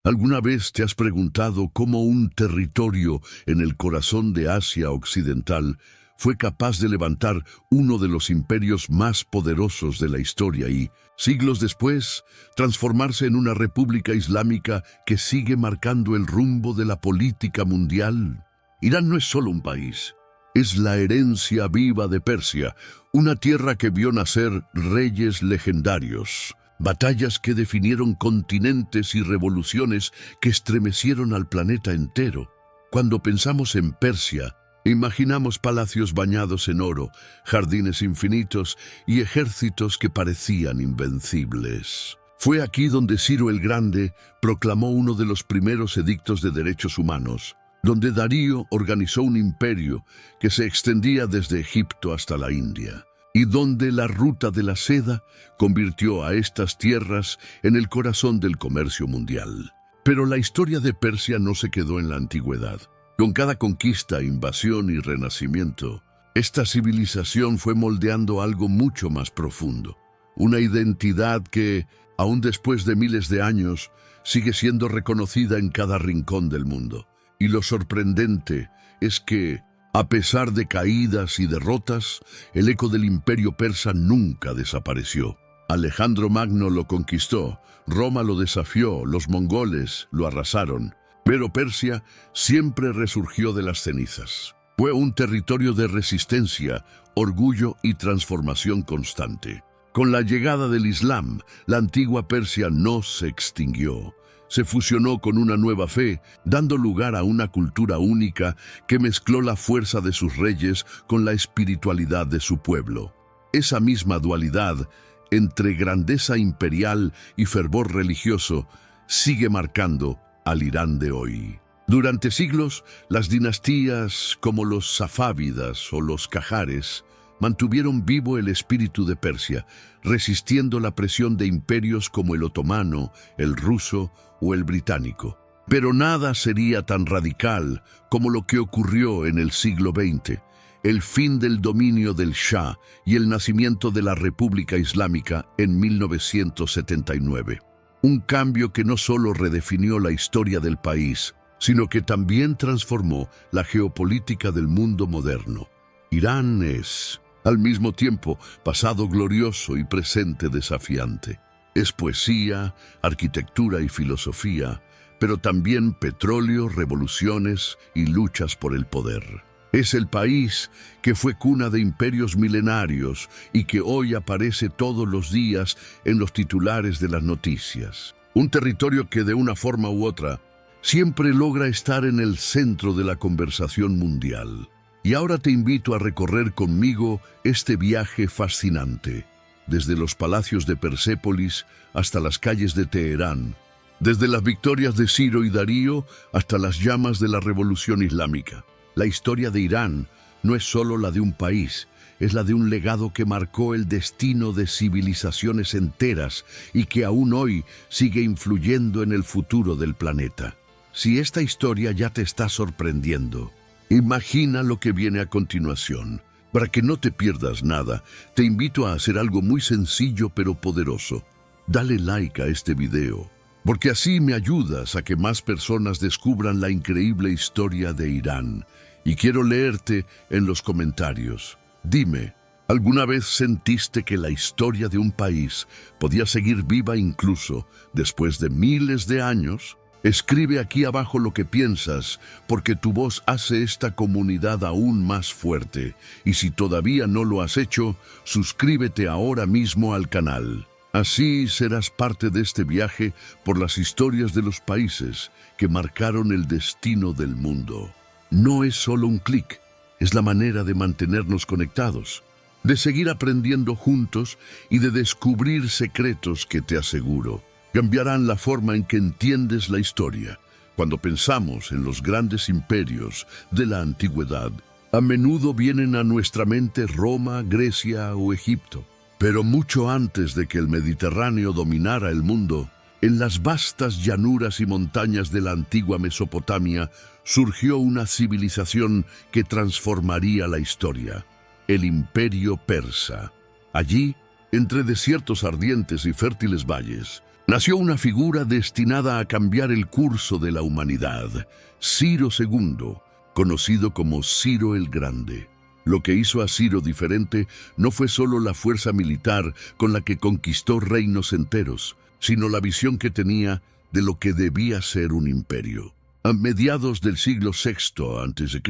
¿Alguna vez te has preguntado cómo un territorio en el corazón de Asia Occidental fue capaz de levantar uno de los imperios más poderosos de la historia y, siglos después, transformarse en una república islámica que sigue marcando el rumbo de la política mundial? Irán no es solo un país, es la herencia viva de Persia, una tierra que vio nacer reyes legendarios, batallas que definieron continentes y revoluciones que estremecieron al planeta entero. Cuando pensamos en Persia, imaginamos palacios bañados en oro, jardines infinitos y ejércitos que parecían invencibles. Fue aquí donde Ciro el Grande proclamó uno de los primeros edictos de derechos humanos, donde Darío organizó un imperio que se extendía desde Egipto hasta la India, y donde la ruta de la seda convirtió a estas tierras en el corazón del comercio mundial. Pero la historia de Persia no se quedó en la antigüedad. Con cada conquista, invasión y renacimiento, esta civilización fue moldeando algo mucho más profundo. Una identidad que, aún después de miles de años, sigue siendo reconocida en cada rincón del mundo. Y lo sorprendente es que, a pesar de caídas y derrotas, el eco del imperio persa nunca desapareció. Alejandro Magno lo conquistó, Roma lo desafió, los mongoles lo arrasaron, pero Persia siempre resurgió de las cenizas. Fue un territorio de resistencia, orgullo y transformación constante. Con la llegada del Islam, la antigua Persia no se extinguió. Se fusionó con una nueva fe, dando lugar a una cultura única que mezcló la fuerza de sus reyes con la espiritualidad de su pueblo. Esa misma dualidad entre grandeza imperial y fervor religioso sigue marcando al Irán de hoy. Durante siglos, las dinastías como los safávidas o los qajares mantuvieron vivo el espíritu de Persia, resistiendo la presión de imperios como el otomano, el ruso o el británico. Pero nada sería tan radical como lo que ocurrió en el siglo XX, el fin del dominio del Shah y el nacimiento de la República Islámica en 1979. Un cambio que no solo redefinió la historia del país, sino que también transformó la geopolítica del mundo moderno. Irán es, al mismo tiempo, pasado glorioso y presente desafiante. Es poesía, arquitectura y filosofía, pero también petróleo, revoluciones y luchas por el poder. Es el país que fue cuna de imperios milenarios y que hoy aparece todos los días en los titulares de las noticias. Un territorio que de una forma u otra siempre logra estar en el centro de la conversación mundial. Y ahora te invito a recorrer conmigo este viaje fascinante, desde los palacios de Persépolis hasta las calles de Teherán, desde las victorias de Ciro y Darío hasta las llamas de la Revolución Islámica. La historia de Irán no es solo la de un país, es la de un legado que marcó el destino de civilizaciones enteras y que aún hoy sigue influyendo en el futuro del planeta. Si esta historia ya te está sorprendiendo, imagina lo que viene a continuación. Para que no te pierdas nada, te invito a hacer algo muy sencillo pero poderoso. Dale like a este video, porque así me ayudas a que más personas descubran la increíble historia de Irán. Y quiero leerte en los comentarios. Dime, ¿alguna vez sentiste que la historia de un país podía seguir viva incluso después de miles de años? Escribe aquí abajo lo que piensas, porque tu voz hace esta comunidad aún más fuerte. Y si todavía no lo has hecho, suscríbete ahora mismo al canal. Así serás parte de este viaje por las historias de los países que marcaron el destino del mundo. No es solo un clic, es la manera de mantenernos conectados, de seguir aprendiendo juntos y de descubrir secretos que te aseguro cambiarán la forma en que entiendes la historia. Cuando pensamos en los grandes imperios de la antigüedad, a menudo vienen a nuestra mente Roma, Grecia o Egipto. Pero mucho antes de que el Mediterráneo dominara el mundo, en las vastas llanuras y montañas de la antigua Mesopotamia surgió una civilización que transformaría la historia: el Imperio Persa. Allí, entre desiertos ardientes y fértiles valles, nació una figura destinada a cambiar el curso de la humanidad, Ciro II, conocido como Ciro el Grande. Lo que hizo a Ciro diferente no fue solo la fuerza militar con la que conquistó reinos enteros, sino la visión que tenía de lo que debía ser un imperio. A mediados del siglo VI a.C.,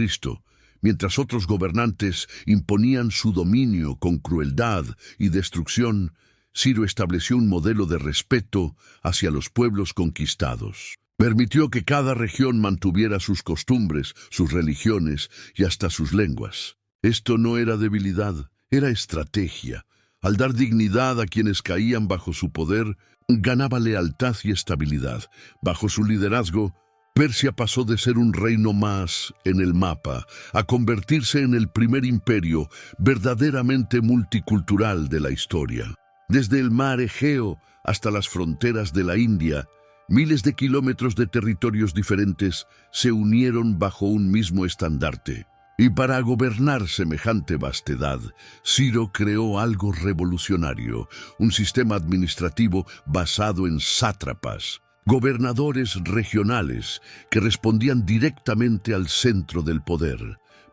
mientras otros gobernantes imponían su dominio con crueldad y destrucción, Ciro estableció un modelo de respeto hacia los pueblos conquistados. Permitió que cada región mantuviera sus costumbres, sus religiones y hasta sus lenguas. Esto no era debilidad, era estrategia. Al dar dignidad a quienes caían bajo su poder, ganaba lealtad y estabilidad. Bajo su liderazgo, Persia pasó de ser un reino más en el mapa a convertirse en el primer imperio verdaderamente multicultural de la historia. Desde el mar Egeo hasta las fronteras de la India, miles de kilómetros de territorios diferentes se unieron bajo un mismo estandarte. Y para gobernar semejante vastedad, Ciro creó algo revolucionario, un sistema administrativo basado en sátrapas, gobernadores regionales que respondían directamente al centro del poder.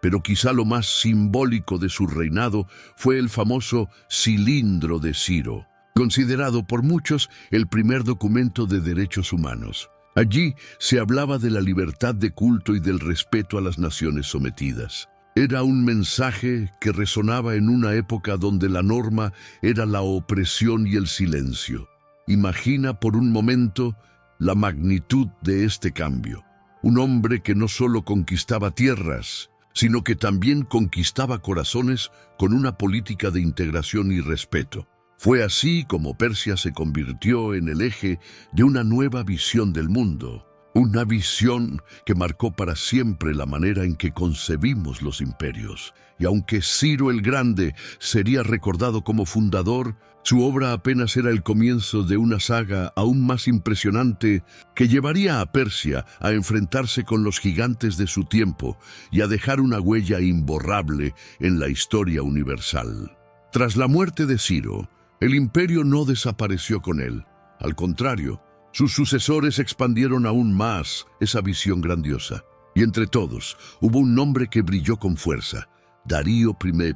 Pero quizá lo más simbólico de su reinado fue el famoso Cilindro de Ciro, considerado por muchos el primer documento de derechos humanos. Allí se hablaba de la libertad de culto y del respeto a las naciones sometidas. Era un mensaje que resonaba en una época donde la norma era la opresión y el silencio. Imagina por un momento la magnitud de este cambio. Un hombre que no solo conquistaba tierras, sino que también conquistaba corazones con una política de integración y respeto. Fue así como Persia se convirtió en el eje de una nueva visión del mundo, una visión que marcó para siempre la manera en que concebimos los imperios. Y aunque Ciro el Grande sería recordado como fundador, su obra apenas era el comienzo de una saga aún más impresionante que llevaría a Persia a enfrentarse con los gigantes de su tiempo y a dejar una huella imborrable en la historia universal. Tras la muerte de Ciro, el imperio no desapareció con él. Al contrario, sus sucesores expandieron aún más esa visión grandiosa. Y entre todos hubo un nombre que brilló con fuerza: Darío I,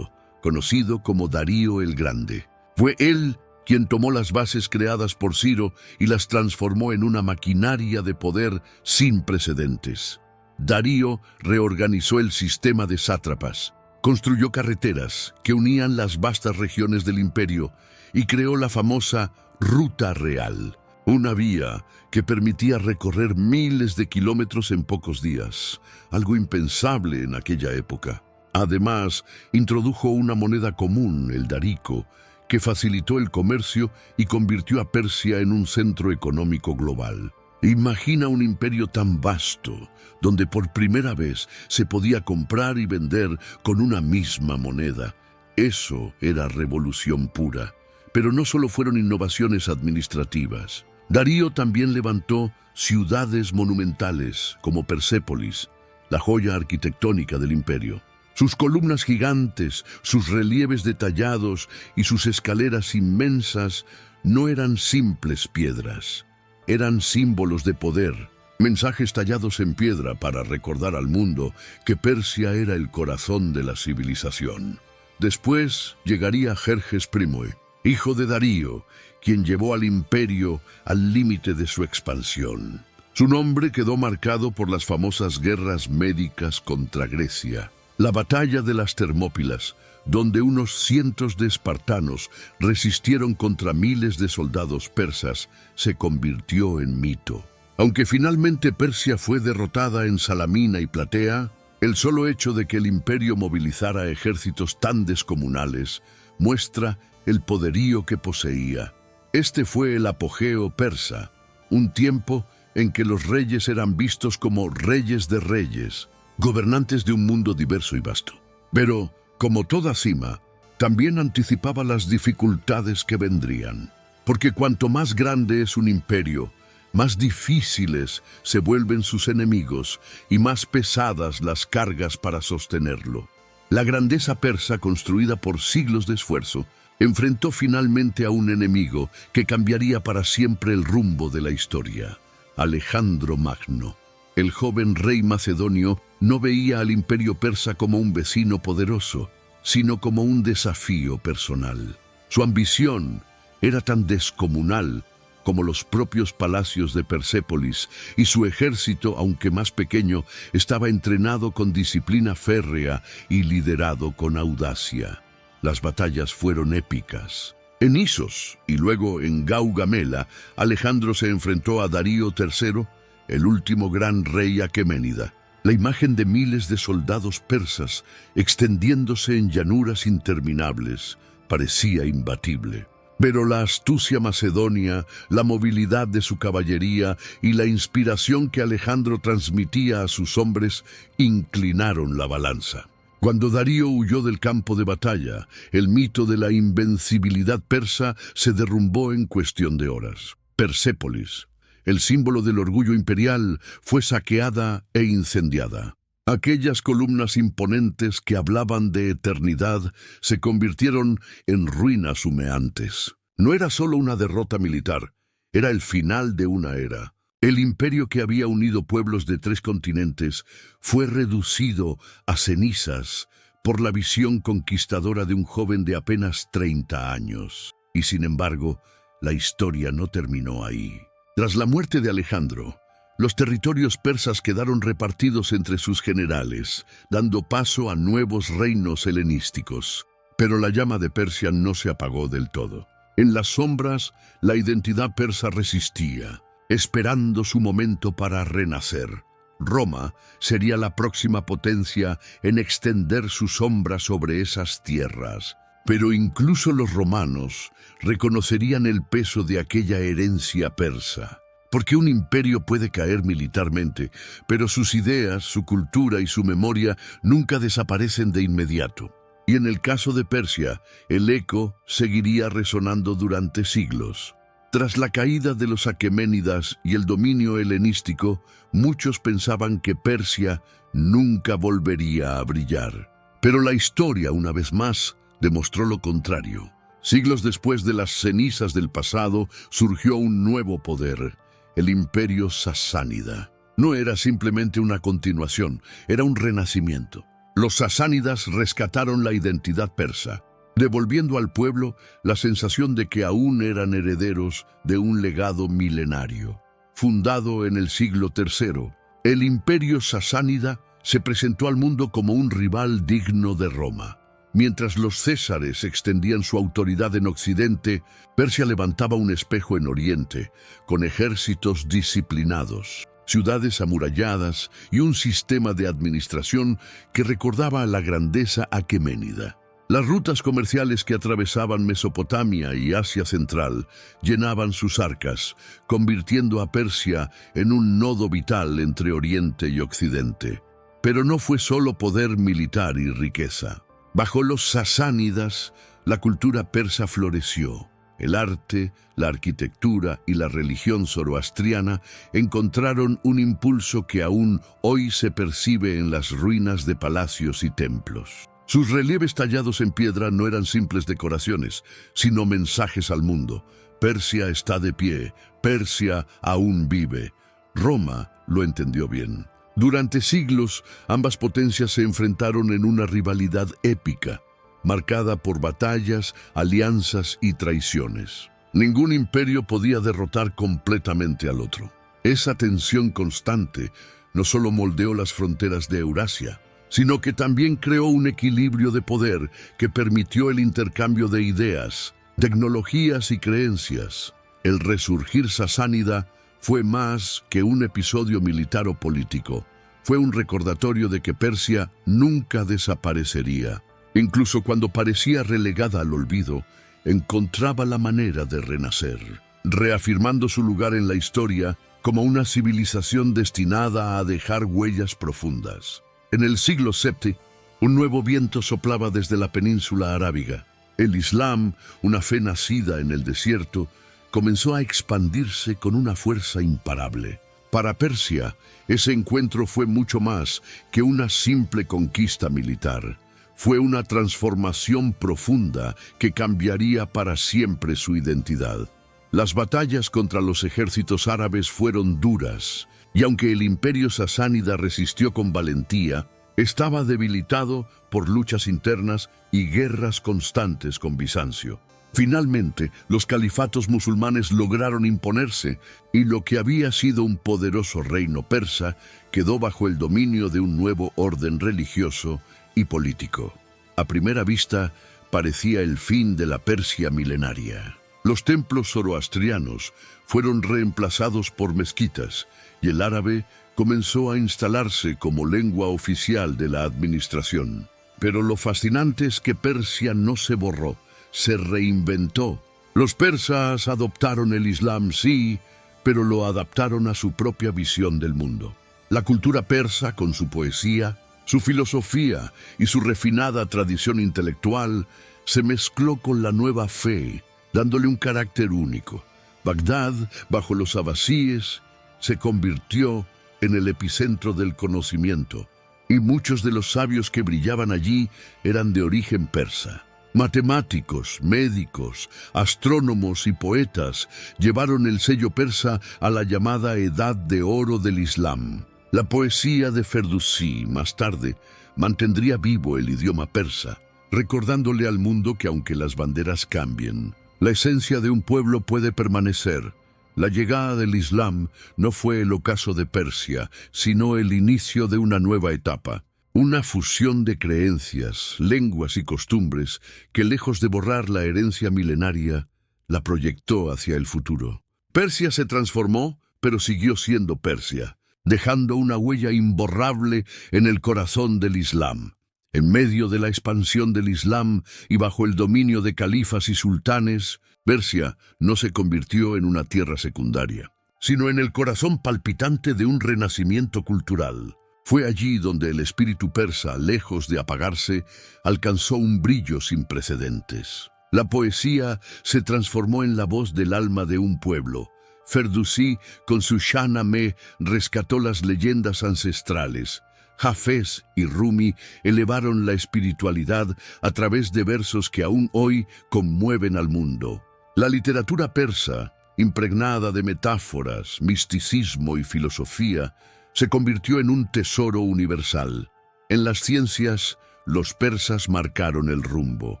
conocido como Darío el Grande. Fue él quien tomó las bases creadas por Ciro y las transformó en una maquinaria de poder sin precedentes. Darío reorganizó el sistema de sátrapas, construyó carreteras que unían las vastas regiones del imperio y creó la famosa Ruta Real, una vía que permitía recorrer miles de kilómetros en pocos días, algo impensable en aquella época. Además, introdujo una moneda común, el darico, que facilitó el comercio y convirtió a Persia en un centro económico global. Imagina un imperio tan vasto, donde por primera vez se podía comprar y vender con una misma moneda. Eso era revolución pura. Pero no solo fueron innovaciones administrativas. Darío también levantó ciudades monumentales como Persépolis, la joya arquitectónica del imperio. Sus columnas gigantes, sus relieves detallados y sus escaleras inmensas no eran simples piedras. Eran símbolos de poder, mensajes tallados en piedra para recordar al mundo que Persia era el corazón de la civilización. Después llegaría Jerjes I, hijo de Darío, quien llevó al imperio al límite de su expansión. Su nombre quedó marcado por las famosas guerras médicas contra Grecia. La batalla de las Termópilas, donde unos cientos de espartanos resistieron contra miles de soldados persas, se convirtió en mito. Aunque finalmente Persia fue derrotada en Salamina y Platea, el solo hecho de que el imperio movilizara ejércitos tan descomunales muestra el poderío que poseía. Este fue el apogeo persa, un tiempo en que los reyes eran vistos como reyes de reyes, gobernantes de un mundo diverso y vasto. Pero, como toda cima, también anticipaba las dificultades que vendrían. Porque cuanto más grande es un imperio, más difíciles se vuelven sus enemigos y más pesadas las cargas para sostenerlo. La grandeza persa, construida por siglos de esfuerzo, enfrentó finalmente a un enemigo que cambiaría para siempre el rumbo de la historia: Alejandro Magno. El joven rey macedonio no veía al imperio persa como un vecino poderoso, sino como un desafío personal. Su ambición era tan descomunal como los propios palacios de Persépolis, y su ejército, aunque más pequeño, estaba entrenado con disciplina férrea y liderado con audacia. Las batallas fueron épicas. En Isos y luego en Gaugamela, Alejandro se enfrentó a Darío III, el último gran rey aqueménida. La imagen de miles de soldados persas extendiéndose en llanuras interminables parecía imbatible. Pero la astucia macedonia, la movilidad de su caballería y la inspiración que Alejandro transmitía a sus hombres inclinaron la balanza. Cuando Darío huyó del campo de batalla, el mito de la invencibilidad persa se derrumbó en cuestión de horas. Persépolis, el símbolo del orgullo imperial, fue saqueada e incendiada. Aquellas columnas imponentes que hablaban de eternidad se convirtieron en ruinas humeantes. No era solo una derrota militar, era el final de una era. El imperio que había unido pueblos de 3 continentes fue reducido a cenizas por la visión conquistadora de un joven de apenas 30 años. Y sin embargo, la historia no terminó ahí. Tras la muerte de Alejandro, los territorios persas quedaron repartidos entre sus generales, dando paso a nuevos reinos helenísticos. Pero la llama de Persia no se apagó del todo. En las sombras, la identidad persa resistía, esperando su momento para renacer. Roma sería la próxima potencia en extender su sombra sobre esas tierras. Pero incluso los romanos reconocerían el peso de aquella herencia persa. Porque un imperio puede caer militarmente, pero sus ideas, su cultura y su memoria nunca desaparecen de inmediato. Y en el caso de Persia, el eco seguiría resonando durante siglos. Tras la caída de los aqueménidas y el dominio helenístico, muchos pensaban que Persia nunca volvería a brillar. Pero la historia, una vez más, demostró lo contrario. Siglos después de las cenizas del pasado, surgió un nuevo poder: el imperio sasánida. No era simplemente una continuación, era un renacimiento. Los sasánidas rescataron la identidad persa, devolviendo al pueblo la sensación de que aún eran herederos de un legado milenario. Fundado en el siglo III, el imperio sasánida se presentó al mundo como un rival digno de Roma. Mientras los césares extendían su autoridad en Occidente, Persia levantaba un espejo en Oriente, con ejércitos disciplinados, ciudades amuralladas y un sistema de administración que recordaba a la grandeza aqueménida. Las rutas comerciales que atravesaban Mesopotamia y Asia Central llenaban sus arcas, convirtiendo a Persia en un nodo vital entre Oriente y Occidente. Pero no fue solo poder militar y riqueza. Bajo los sasánidas, la cultura persa floreció. El arte, la arquitectura y la religión zoroastriana encontraron un impulso que aún hoy se percibe en las ruinas de palacios y templos. Sus relieves tallados en piedra no eran simples decoraciones, sino mensajes al mundo. Persia está de pie, Persia aún vive. Roma lo entendió bien. Durante siglos, ambas potencias se enfrentaron en una rivalidad épica, marcada por batallas, alianzas y traiciones. Ningún imperio podía derrotar completamente al otro. Esa tensión constante no solo moldeó las fronteras de Eurasia, sino que también creó un equilibrio de poder que permitió el intercambio de ideas, tecnologías y creencias. El resurgir sasánida fue más que un episodio militar o político. Fue un recordatorio de que Persia nunca desaparecería. Incluso cuando parecía relegada al olvido, encontraba la manera de renacer, reafirmando su lugar en la historia como una civilización destinada a dejar huellas profundas. En el siglo VII, un nuevo viento soplaba desde la península arábiga. El Islam, una fe nacida en el desierto, comenzó a expandirse con una fuerza imparable. Para Persia, ese encuentro fue mucho más que una simple conquista militar. Fue una transformación profunda que cambiaría para siempre su identidad. Las batallas contra los ejércitos árabes fueron duras, y aunque el imperio sasánida resistió con valentía, estaba debilitado por luchas internas y guerras constantes con Bizancio. Finalmente, los califatos musulmanes lograron imponerse, y lo que había sido un poderoso reino persa quedó bajo el dominio de un nuevo orden religioso y político. A primera vista, parecía el fin de la Persia milenaria. Los templos zoroastrianos fueron reemplazados por mezquitas, y el árabe comenzó a instalarse como lengua oficial de la administración. Pero lo fascinante es que Persia no se borró, se reinventó. Los persas adoptaron el Islam, sí, pero lo adaptaron a su propia visión del mundo. La cultura persa, con su poesía, su filosofía y su refinada tradición intelectual, se mezcló con la nueva fe, dándole un carácter único. Bagdad, bajo los abasíes, se convirtió en el epicentro del conocimiento, y muchos de los sabios que brillaban allí eran de origen persa. Matemáticos, médicos, astrónomos y poetas llevaron el sello persa a la llamada Edad de Oro del Islam. La poesía de Ferdusí, más tarde, mantendría vivo el idioma persa, recordándole al mundo que aunque las banderas cambien, la esencia de un pueblo puede permanecer. La llegada del Islam no fue el ocaso de Persia, sino el inicio de una nueva etapa. Una fusión de creencias, lenguas y costumbres que, lejos de borrar la herencia milenaria, la proyectó hacia el futuro. Persia se transformó, pero siguió siendo Persia, dejando una huella imborrable en el corazón del Islam. En medio de la expansión del Islam y bajo el dominio de califas y sultanes, Persia no se convirtió en una tierra secundaria, sino en el corazón palpitante de un renacimiento cultural. Fue allí donde el espíritu persa, lejos de apagarse, alcanzó un brillo sin precedentes. La poesía se transformó en la voz del alma de un pueblo. Ferdusí, con su Shahnameh, rescató las leyendas ancestrales. Hafez y Rumi elevaron la espiritualidad a través de versos que aún hoy conmueven al mundo. La literatura persa, impregnada de metáforas, misticismo y filosofía, se convirtió en un tesoro universal. En las ciencias, los persas marcaron el rumbo.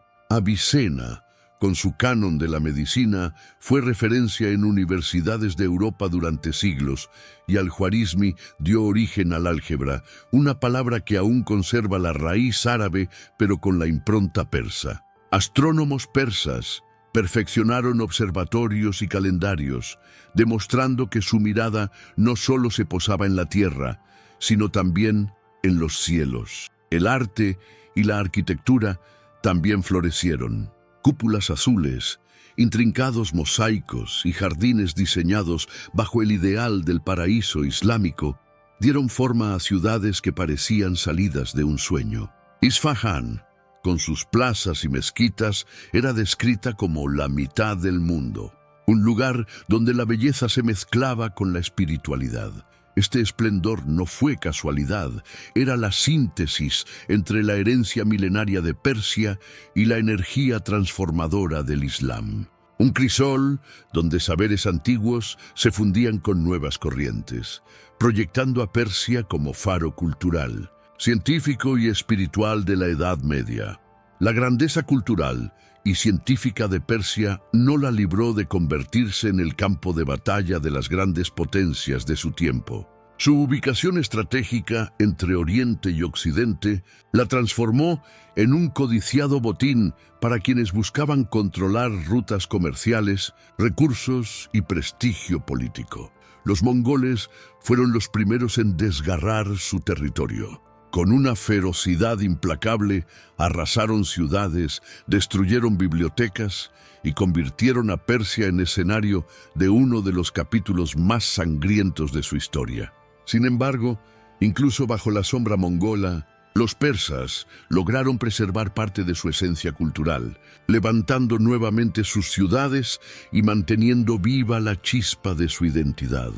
Avicena, con su canon de la medicina, fue referencia en universidades de Europa durante siglos, y al-Juarizmi dio origen al álgebra, una palabra que aún conserva la raíz árabe, pero con la impronta persa. Astrónomos persas perfeccionaron observatorios y calendarios, demostrando que su mirada no solo se posaba en la tierra, sino también en los cielos. El arte y la arquitectura también florecieron. Cúpulas azules, intrincados mosaicos y jardines diseñados bajo el ideal del paraíso islámico dieron forma a ciudades que parecían salidas de un sueño. Isfahán, con sus plazas y mezquitas, era descrita como la mitad del mundo, un lugar donde la belleza se mezclaba con la espiritualidad. Este esplendor no fue casualidad, era la síntesis entre la herencia milenaria de Persia y la energía transformadora del Islam. Un crisol donde saberes antiguos se fundían con nuevas corrientes, proyectando a Persia como faro cultural, científico y espiritual de la Edad Media. La grandeza cultural y científica de Persia no la libró de convertirse en el campo de batalla de las grandes potencias de su tiempo. Su ubicación estratégica entre Oriente y Occidente la transformó en un codiciado botín para quienes buscaban controlar rutas comerciales, recursos y prestigio político. Los mongoles fueron los primeros en desgarrar su territorio. Con una ferocidad implacable, arrasaron ciudades, destruyeron bibliotecas y convirtieron a Persia en escenario de uno de los capítulos más sangrientos de su historia. Sin embargo, incluso bajo la sombra mongola, los persas lograron preservar parte de su esencia cultural, levantando nuevamente sus ciudades y manteniendo viva la chispa de su identidad.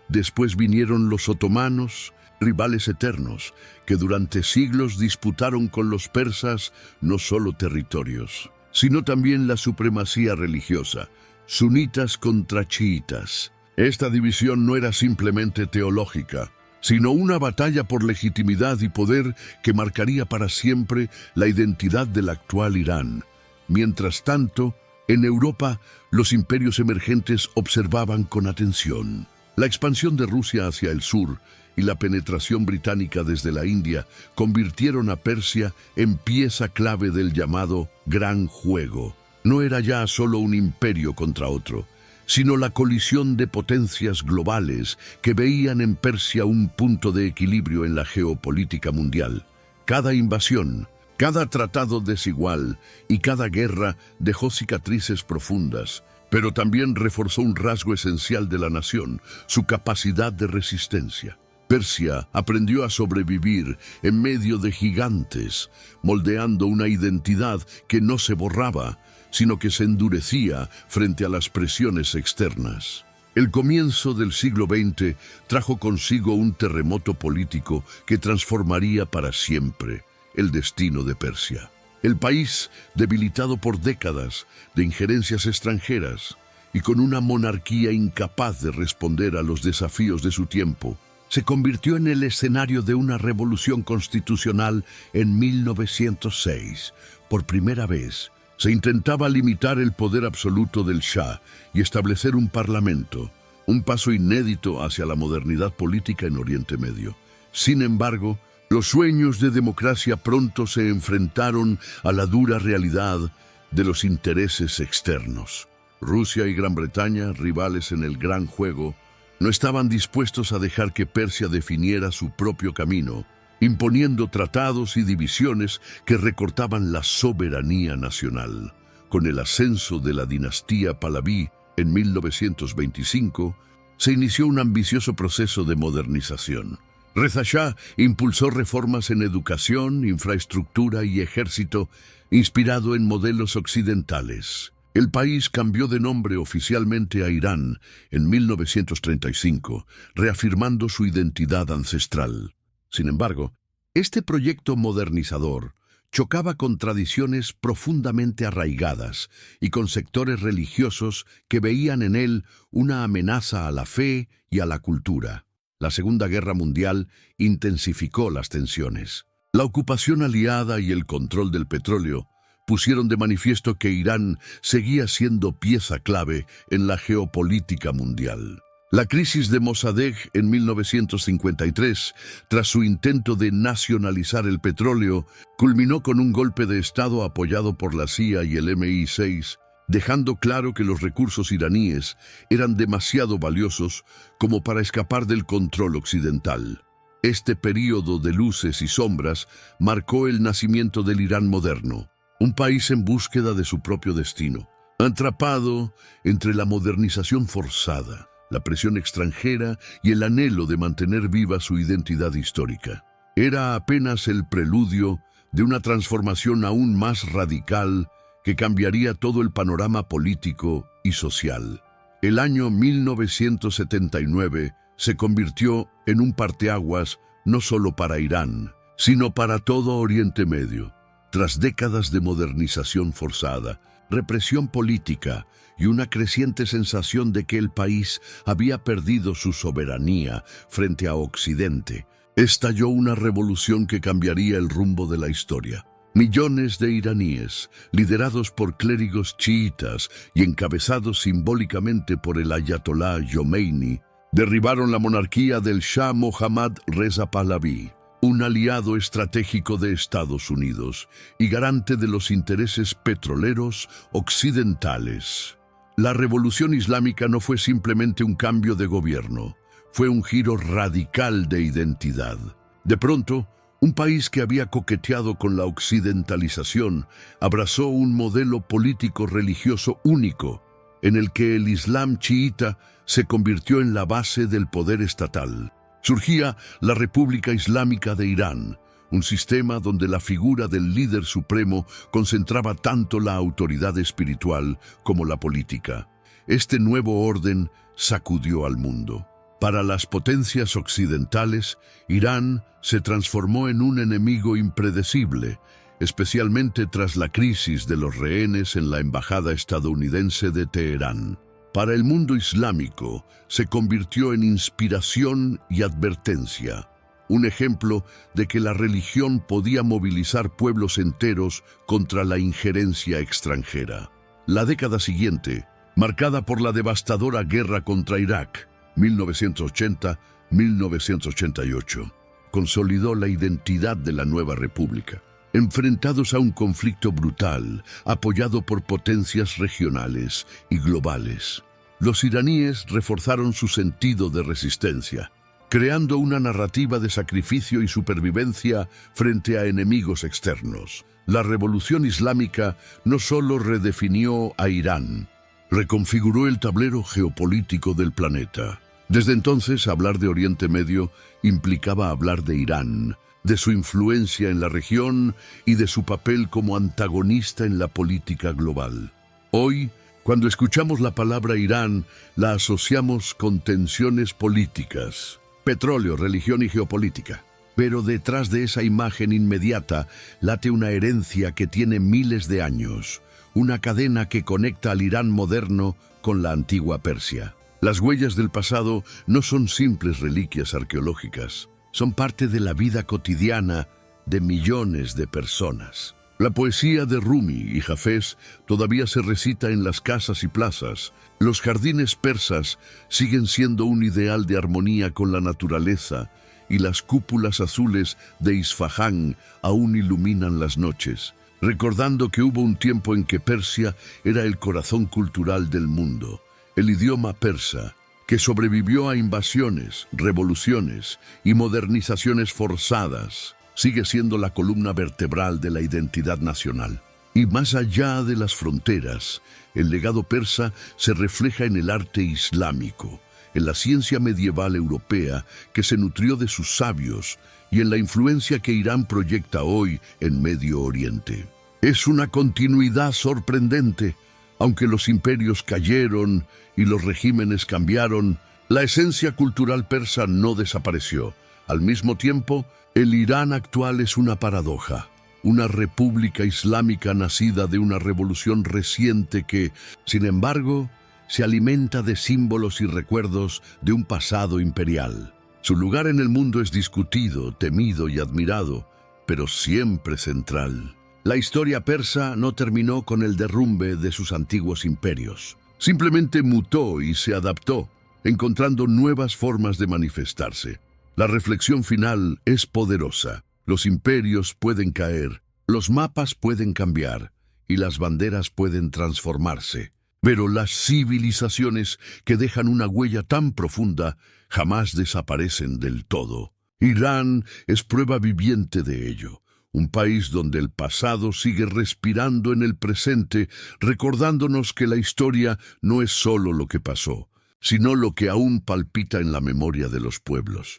Después vinieron los otomanos, rivales eternos que durante siglos disputaron con los persas no solo territorios, sino también la supremacía religiosa, sunitas contra chiitas. Esta división no era simplemente teológica, sino una batalla por legitimidad y poder que marcaría para siempre la identidad del actual Irán. Mientras tanto, en Europa, los imperios emergentes observaban con atención. La expansión de Rusia hacia el sur y la penetración británica desde la India convirtieron a Persia en pieza clave del llamado Gran Juego. No era ya solo un imperio contra otro, sino la colisión de potencias globales que veían en Persia un punto de equilibrio en la geopolítica mundial. Cada invasión, cada tratado desigual y cada guerra dejó cicatrices profundas, pero también reforzó un rasgo esencial de la nación, su capacidad de resistencia. Persia aprendió a sobrevivir en medio de gigantes, moldeando una identidad que no se borraba, sino que se endurecía frente a las presiones externas. El comienzo del siglo XX trajo consigo un terremoto político que transformaría para siempre el destino de Persia. El país, debilitado por décadas de injerencias extranjeras y con una monarquía incapaz de responder a los desafíos de su tiempo, se convirtió en el escenario de una revolución constitucional en 1906. Por primera vez, se intentaba limitar el poder absoluto del Shah y establecer un parlamento, un paso inédito hacia la modernidad política en Oriente Medio. Sin embargo, los sueños de democracia pronto se enfrentaron a la dura realidad de los intereses externos. Rusia y Gran Bretaña, rivales en el Gran Juego, no estaban dispuestos a dejar que Persia definiera su propio camino, imponiendo tratados y divisiones que recortaban la soberanía nacional. Con el ascenso de la dinastía Pahlaví en 1925, se inició un ambicioso proceso de modernización. Reza Shah impulsó reformas en educación, infraestructura y ejército, inspirado en modelos occidentales. El país cambió de nombre oficialmente a Irán en 1935, reafirmando su identidad ancestral. Sin embargo, este proyecto modernizador chocaba con tradiciones profundamente arraigadas y con sectores religiosos que veían en él una amenaza a la fe y a la cultura. La Segunda Guerra Mundial intensificó las tensiones. La ocupación aliada y el control del petróleo pusieron de manifiesto que Irán seguía siendo pieza clave en la geopolítica mundial. La crisis de Mossadegh en 1953, tras su intento de nacionalizar el petróleo, culminó con un golpe de Estado apoyado por la CIA y el MI6, dejando claro que los recursos iraníes eran demasiado valiosos como para escapar del control occidental. Este período de luces y sombras marcó el nacimiento del Irán moderno, un país en búsqueda de su propio destino, atrapado entre la modernización forzada, la presión extranjera y el anhelo de mantener viva su identidad histórica. Era apenas el preludio de una transformación aún más radical que cambiaría todo el panorama político y social. El año 1979 se convirtió en un parteaguas no solo para Irán, sino para todo Oriente Medio. Tras décadas de modernización forzada, represión política y una creciente sensación de que el país había perdido su soberanía frente a Occidente, estalló una revolución que cambiaría el rumbo de la historia. Millones de iraníes, liderados por clérigos chiitas y encabezados simbólicamente por el ayatolá Jomeini, derribaron la monarquía del Shah Mohammad Reza Pahlaví, un aliado estratégico de Estados Unidos y garante de los intereses petroleros occidentales. La revolución islámica no fue simplemente un cambio de gobierno, fue un giro radical de identidad. De pronto, un país que había coqueteado con la occidentalización abrazó un modelo político-religioso único, en el que el Islam chiita se convirtió en la base del poder estatal. Surgía la República Islámica de Irán, un sistema donde la figura del líder supremo concentraba tanto la autoridad espiritual como la política. Este nuevo orden sacudió al mundo. Para las potencias occidentales, Irán se transformó en un enemigo impredecible, especialmente tras la crisis de los rehenes en la embajada estadounidense de Teherán. Para el mundo islámico, se convirtió en inspiración y advertencia, un ejemplo de que la religión podía movilizar pueblos enteros contra la injerencia extranjera. La década siguiente, marcada por la devastadora guerra contra Irak, 1980-1988, consolidó la identidad de la nueva república. Enfrentados a un conflicto brutal, apoyado por potencias regionales y globales, los iraníes reforzaron su sentido de resistencia, creando una narrativa de sacrificio y supervivencia frente a enemigos externos. La revolución islámica no solo redefinió a Irán, reconfiguró el tablero geopolítico del planeta. Desde entonces, hablar de Oriente Medio implicaba hablar de Irán, de su influencia en la región y de su papel como antagonista en la política global. Hoy, cuando escuchamos la palabra Irán, la asociamos con tensiones políticas, petróleo, religión y geopolítica. Pero detrás de esa imagen inmediata late una herencia que tiene miles de años, una cadena que conecta al Irán moderno con la antigua Persia. Las huellas del pasado no son simples reliquias arqueológicas, son parte de la vida cotidiana de millones de personas. La poesía de Rumi y Hafez todavía se recita en las casas y plazas. Los jardines persas siguen siendo un ideal de armonía con la naturaleza, y las cúpulas azules de Isfahán aún iluminan las noches, recordando que hubo un tiempo en que Persia era el corazón cultural del mundo. El idioma persa, que sobrevivió a invasiones, revoluciones y modernizaciones forzadas, sigue siendo la columna vertebral de la identidad nacional. Y más allá de las fronteras, el legado persa se refleja en el arte islámico, en la ciencia medieval europea que se nutrió de sus sabios y en la influencia que Irán proyecta hoy en Medio Oriente. Es una continuidad sorprendente. Aunque los imperios cayeron y los regímenes cambiaron, la esencia cultural persa no desapareció. Al mismo tiempo, el Irán actual es una paradoja, una república islámica nacida de una revolución reciente que, sin embargo, se alimenta de símbolos y recuerdos de un pasado imperial. Su lugar en el mundo es discutido, temido y admirado, pero siempre central. La historia persa no terminó con el derrumbe de sus antiguos imperios. Simplemente mutó y se adaptó, encontrando nuevas formas de manifestarse. La reflexión final es poderosa. Los imperios pueden caer, los mapas pueden cambiar y las banderas pueden transformarse. Pero las civilizaciones que dejan una huella tan profunda jamás desaparecen del todo. Irán es prueba viviente de ello. Un país donde el pasado sigue respirando en el presente, recordándonos que la historia no es solo lo que pasó, sino lo que aún palpita en la memoria de los pueblos.